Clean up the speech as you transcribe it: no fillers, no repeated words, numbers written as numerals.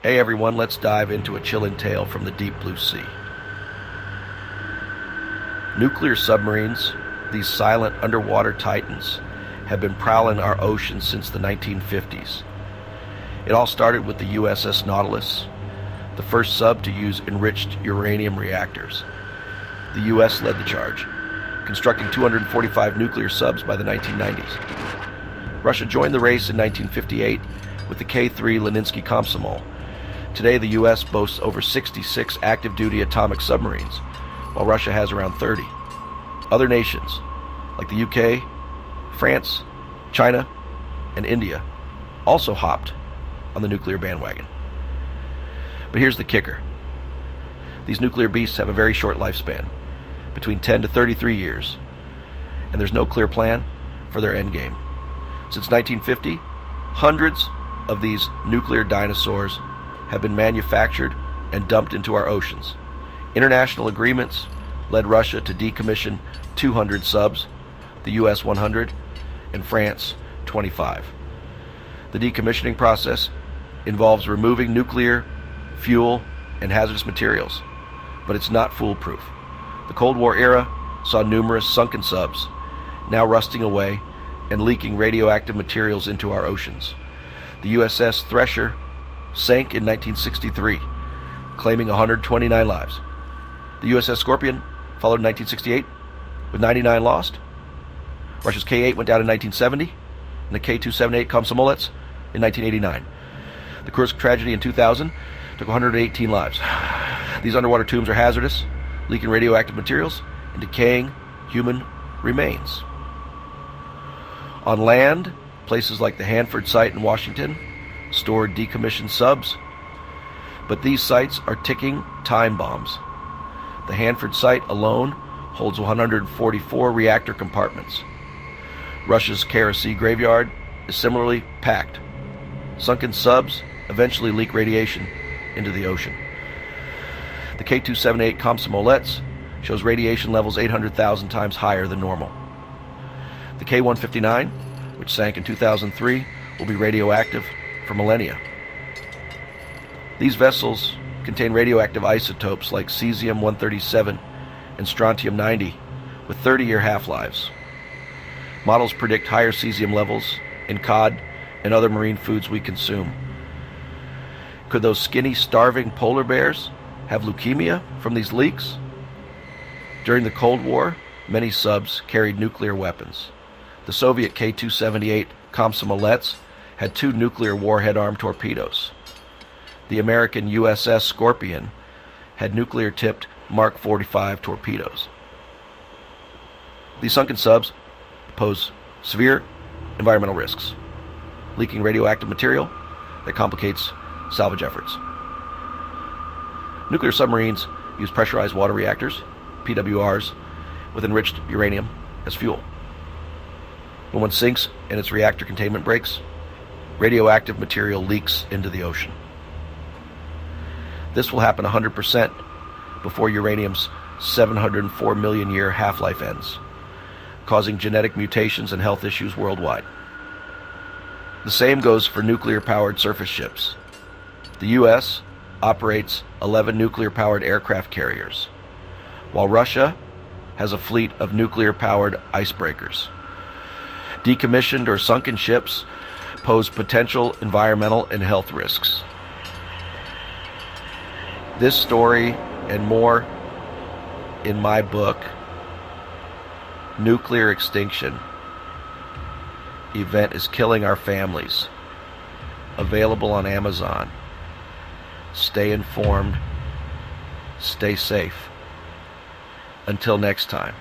Hey everyone, let's dive into a chilling tale from the deep blue sea. Nuclear submarines, these silent underwater titans, have been prowling our oceans since the 1950s. It all started with the USS Nautilus, the first sub to use enriched uranium reactors. The U.S. led the charge, constructing 245 nuclear subs by the 1990s. Russia joined the race in 1958 with the K-3 Leninskiy Komsomol. Today, the U.S. boasts over 66 active-duty atomic submarines, while Russia has around 30. Other nations, like the UK, France, China, and India, also hopped on the nuclear bandwagon. But here's the kicker. These nuclear beasts have a very short lifespan, between 10 to 33 years, and there's no clear plan for their endgame. Since 1950, hundreds of these nuclear dinosaurs have been manufactured and dumped into our oceans. International agreements led Russia to decommission 200 subs, the US 100, and France 25. The decommissioning process involves removing nuclear, fuel, and hazardous materials, but it's not foolproof. The Cold War era saw numerous sunken subs, now rusting away and leaking radioactive materials into our oceans. The USS Thresher sank in 1963, claiming 129 lives. The USS Scorpion followed in 1968, with 99 lost. Russia's K-8 went down in 1970, and the K-278 Komsomol in 1989. The Kursk tragedy in 2000 took 118 lives. These underwater tombs are hazardous, leaking radioactive materials and decaying human remains. On land, places like the Hanford site in Washington stored decommissioned subs, but these sites are ticking time bombs. The Hanford site alone holds 144 reactor compartments. Russia's K-3 graveyard is similarly packed. Sunken subs eventually leak radiation into the ocean. The K-278 Komsomol shows radiation levels 800,000 times higher than normal. The K-159, which sank in 2003, will be radioactive for millennia. These vessels contain radioactive isotopes like cesium-137 and strontium-90 with 30-year half-lives. Models predict higher cesium levels in cod and other marine foods we consume. Could those skinny, starving polar bears have leukemia from these leaks? During the Cold War, many subs carried nuclear weapons. The Soviet K-278 Komsomol had 2 nuclear warhead-armed torpedoes. The American USS Scorpion had nuclear-tipped Mark 45 torpedoes. These sunken subs pose severe environmental risks, leaking radioactive material that complicates salvage efforts. Nuclear submarines use pressurized water reactors, PWRs, with enriched uranium as fuel. When one sinks and its reactor containment breaks, radioactive material leaks into the ocean. This will happen 100% before uranium's 704 million year half-life ends, causing genetic mutations and health issues worldwide. The same goes for nuclear-powered surface ships. The U.S. operates 11 nuclear-powered aircraft carriers, while Russia has a fleet of nuclear-powered icebreakers. Decommissioned or sunken ships pose potential environmental and health risks. This story and more in my book, Nuclear Extinction. Event is killing our families. Available on Amazon. Stay informed. Stay safe. Until next time.